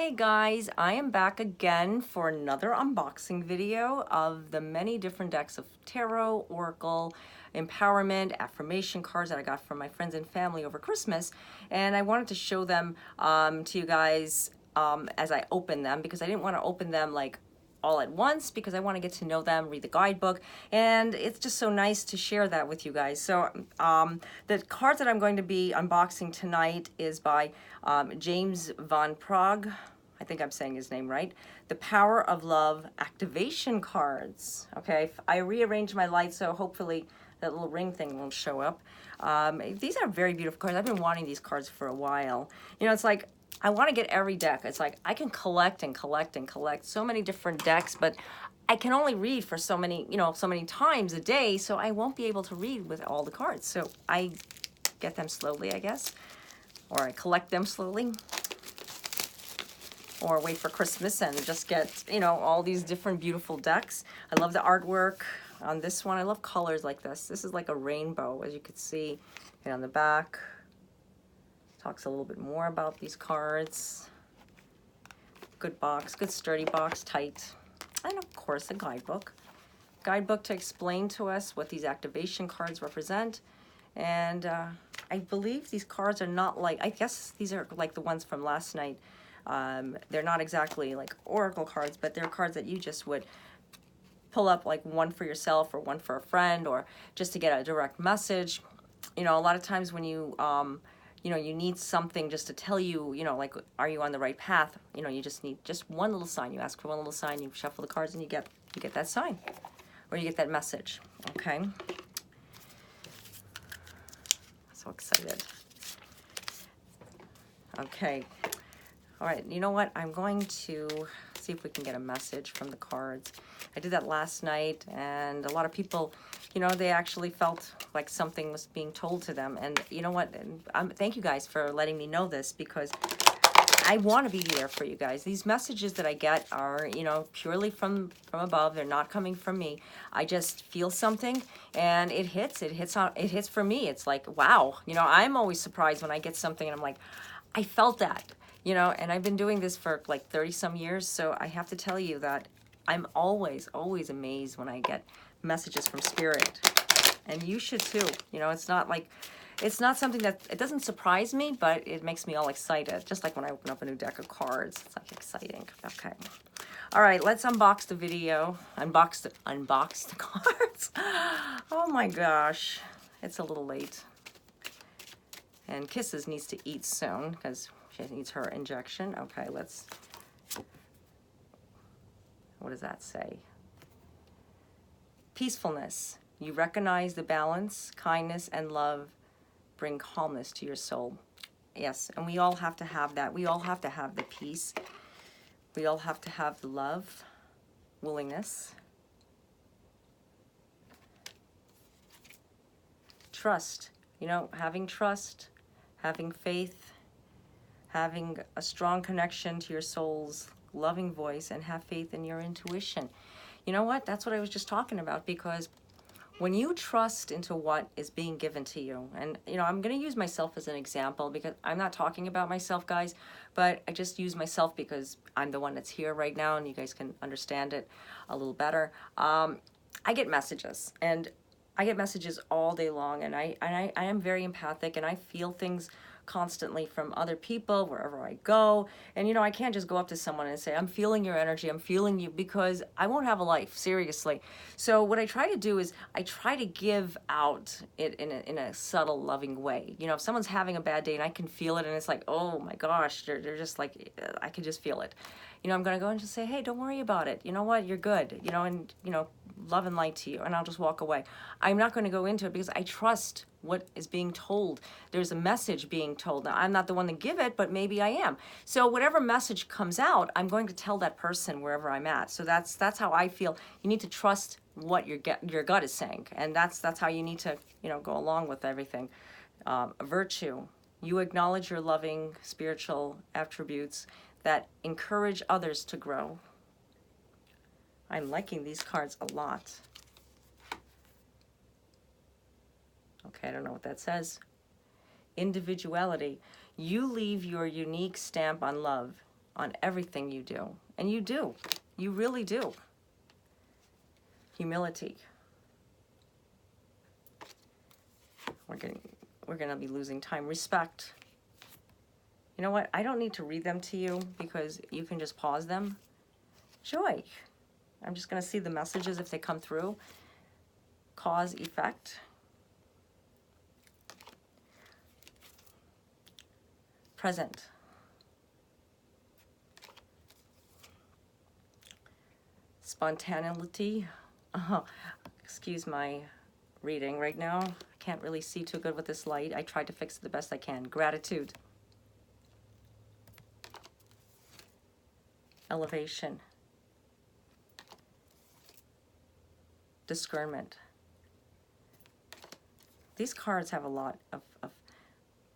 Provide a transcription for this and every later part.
Hey guys, I am back again for another unboxing video of the many different decks of tarot, oracle, empowerment, affirmation cards that I got from my friends and family over Christmas. And I wanted to show them to you guys as I open them, because I didn't want to open them like all at once, because I want to get to know them, read the guidebook, and it's just so nice to share that with you guys. So the cards that I'm going to be unboxing tonight is by James von Praagh. I think I'm saying his name right. The Power of Love activation cards. Okay, I rearranged my light, so hopefully that little ring thing won't show up. These are very beautiful cards. I've been wanting these cards for a while. You know, it's like I want to get every deck. It's like I can collect and collect and collect so many different decks, but I can only read for so many, so many times a day, so I won't be able to read with all the cards. So I get them slowly, I guess, or I collect them slowly, or wait for Christmas and just get, all these different beautiful decks. I love the artwork on this one. I love colors like this. This is like a rainbow, as you can see, and on the back talks a little bit more about these cards. Good box, good sturdy box, tight. And of course a guidebook. Guidebook to explain to us what these activation cards represent. And I believe these cards are not like, I guess these are like the ones from last night. They're not exactly like oracle cards, but they're cards that you just would pull up, like one for yourself or one for a friend, or just to get a direct message. A lot of times when you you need something just to tell you, like, are you on the right path? You just need just one little sign. You ask for one little sign, you shuffle the cards, and you get that sign, or you get that message. Okay. So excited. Okay. All right. You know what? I'm going to see if we can get a message from the cards. I did that last night, and a lot of people, they actually felt like something was being told to them. And you know what? Thank you guys for letting me know this, because I want to be there for you guys. These messages that I get are, purely from above. They're not coming from me. I just feel something, and it hits. It hits for me. It's like, wow. I'm always surprised when I get something, and I'm like, I felt that. And I've been doing this for like 30 some years. So I have to tell you that I'm always amazed when I get messages from spirit, and you should too. It's not something that, it doesn't surprise me, but it makes me all excited. Just like when I open up a new deck of cards, it's like exciting. Okay. All right, let's unbox the video. Unbox the cards. Oh my gosh, it's a little late. And Kisses needs to eat soon because she needs her injection. Okay, what does that say? Peacefulness. You recognize the balance, kindness, and love bring calmness to your soul. Yes, and we all have to have that. We all have to have the peace. We all have to have the love, willingness. Trust. Having trust, having faith, having a strong connection to your soul's loving voice, and have faith in your intuition. You know what? That's what I was just talking about, because when you trust into what is being given to you, and I'm going to use myself as an example, because I'm not talking about myself, guys, but I just use myself because I'm the one that's here right now, and you guys can understand it a little better. I get messages, and I get messages all day long, and I am very empathic, and I feel things constantly from other people wherever I go. And I can't just go up to someone and say, I'm feeling your energy, I'm feeling you, because I won't have a life, seriously. So what I try to do is I try to give out it in a subtle, loving way. If someone's having a bad day and I can feel it, and it's like, oh my gosh, they're just like, I can just feel it. I'm going to go and just say, hey, don't worry about it. You know what? You're good. And love and light to you. And I'll just walk away. I'm not going to go into it because I trust what is being told. There's a message being told. Now, I'm not the one to give it, but maybe I am. So whatever message comes out, I'm going to tell that person wherever I'm at. So that's how I feel. You need to trust what your gut is saying. And that's how you need to, go along with everything. Virtue. You acknowledge your loving spiritual attributes that encourage others to grow. I'm liking these cards a lot. Okay, I don't know what that says. Individuality. You leave your unique stamp on love. on everything you do. And you do. You really do. Humility. We're gonna be losing time. Respect. You know what? I don't need to read them to you because you can just pause them. Joy. I'm just gonna see the messages if they come through. Cause, effect. Present. Spontaneity. Excuse my reading right now. I can't really see too good with this light. I tried to fix it the best I can. Gratitude. Elevation. Discernment. These cards have a lot of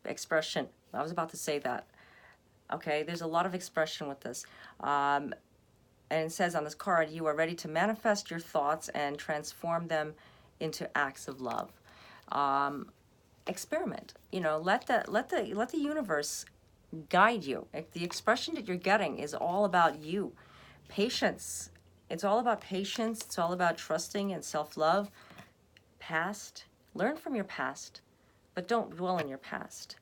expression. I was about to say that. Okay, there's a lot of expression with this. And it says on this card, you are ready to manifest your thoughts and transform them into acts of love. Experiment. You know, let the universe guide you. The expression that you're getting is all about you. Patience. It's all about patience. It's all about trusting and self-love. Past. Learn from your past, but don't dwell in your past.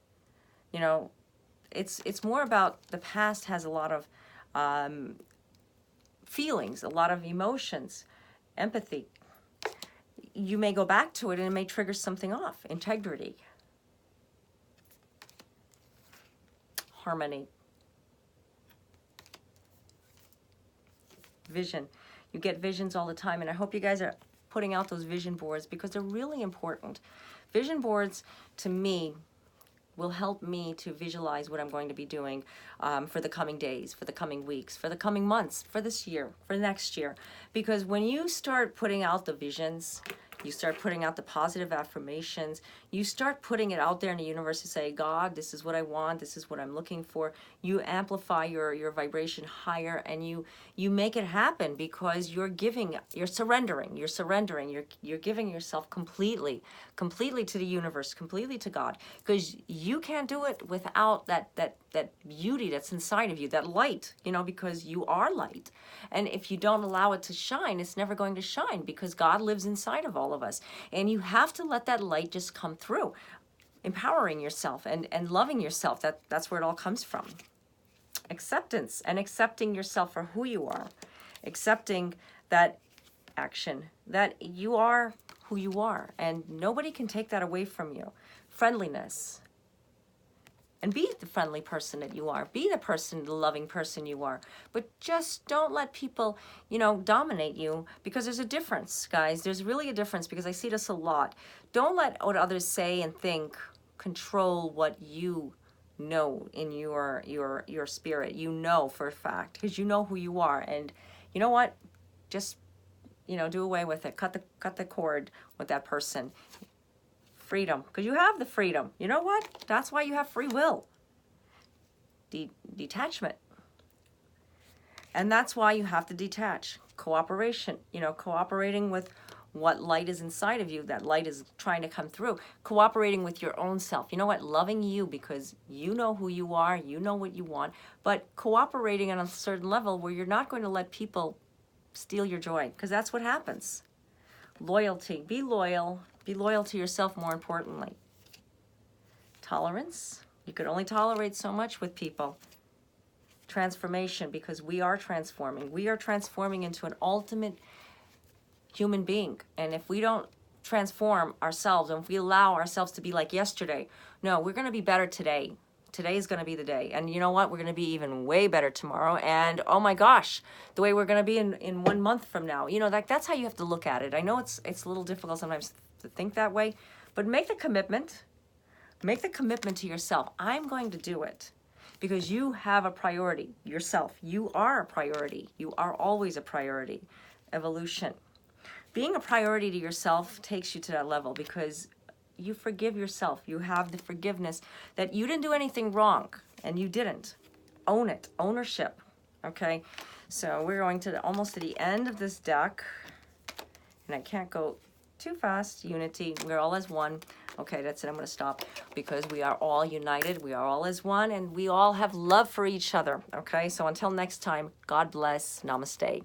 You know, it's more about the past has a lot of feelings, a lot of emotions, empathy. You may go back to it and it may trigger something off. Integrity. Harmony. Vision. You get visions all the time, and I hope you guys are putting out those vision boards because they're really important. Vision boards, to me, will help me to visualize what I'm going to be doing for the coming days, for the coming weeks, for the coming months, for this year, for next year. Because when you start putting out the visions, you start putting out the positive affirmations, you start putting it out there in the universe to say, God, this is what I want, this is what I'm looking for. You amplify your vibration higher, and you make it happen because you're giving, you're surrendering, you're giving yourself completely to the universe, completely to God, because you can't do it without that beauty that's inside of you, that light, you know, because you are light. And if you don't allow it to shine, it's never going to shine because God lives inside of all of us. And you have to let that light just come through, empowering yourself and loving yourself. That's where it all comes from. Acceptance and accepting yourself for who you are. Accepting that action, that you are who you are, and nobody can take that away from you. Friendliness. And be the friendly person that you are. Be the loving person you are. But just don't let people, you know, dominate you, because there's a difference, guys. There's really a difference, because I see this a lot. Don't let what others say and think control what you know in your spirit. You know for a fact, because you know who you are. And you know what? Just, you know, do away with it. Cut the cord with that person. Freedom, because you have the freedom. You know what? That's why you have free will. Detachment. And that's why you have to detach. Cooperation, you know, cooperating with what light is inside of you, that light is trying to come through. Cooperating with your own self. You know what? Loving you, because you know who you are, you know what you want, but cooperating on a certain level where you're not going to let people steal your joy, because that's what happens. Loyalty. Be loyal. Be loyal to yourself, more importantly. Tolerance. You could only tolerate so much with people. Transformation, because we are transforming. We are transforming into an ultimate human being. And if we don't transform ourselves, and if we allow ourselves to be like yesterday, no, we're going to be better today. Today is going to be the day. And you know what? We're going to be even way better tomorrow. And oh my gosh, the way we're going to be in 1 month from now. You know, that's how you have to look at it. I know it's a little difficult sometimes to think that way, but make the commitment. Make the commitment to yourself. I'm going to do it, because you have a priority. Yourself. You are a priority. You are always a priority. Evolution. Being a priority to yourself takes you to that level, because you forgive yourself. You have the forgiveness that you didn't do anything wrong, and you didn't. Own it. Ownership. Okay? So we're going to almost to the end of this deck, and I can't go too fast. Unity. We're all as one. Okay, that's it. I'm going to stop because we are all united. We are all as one, and we all have love for each other. Okay, so until next time, God bless. Namaste.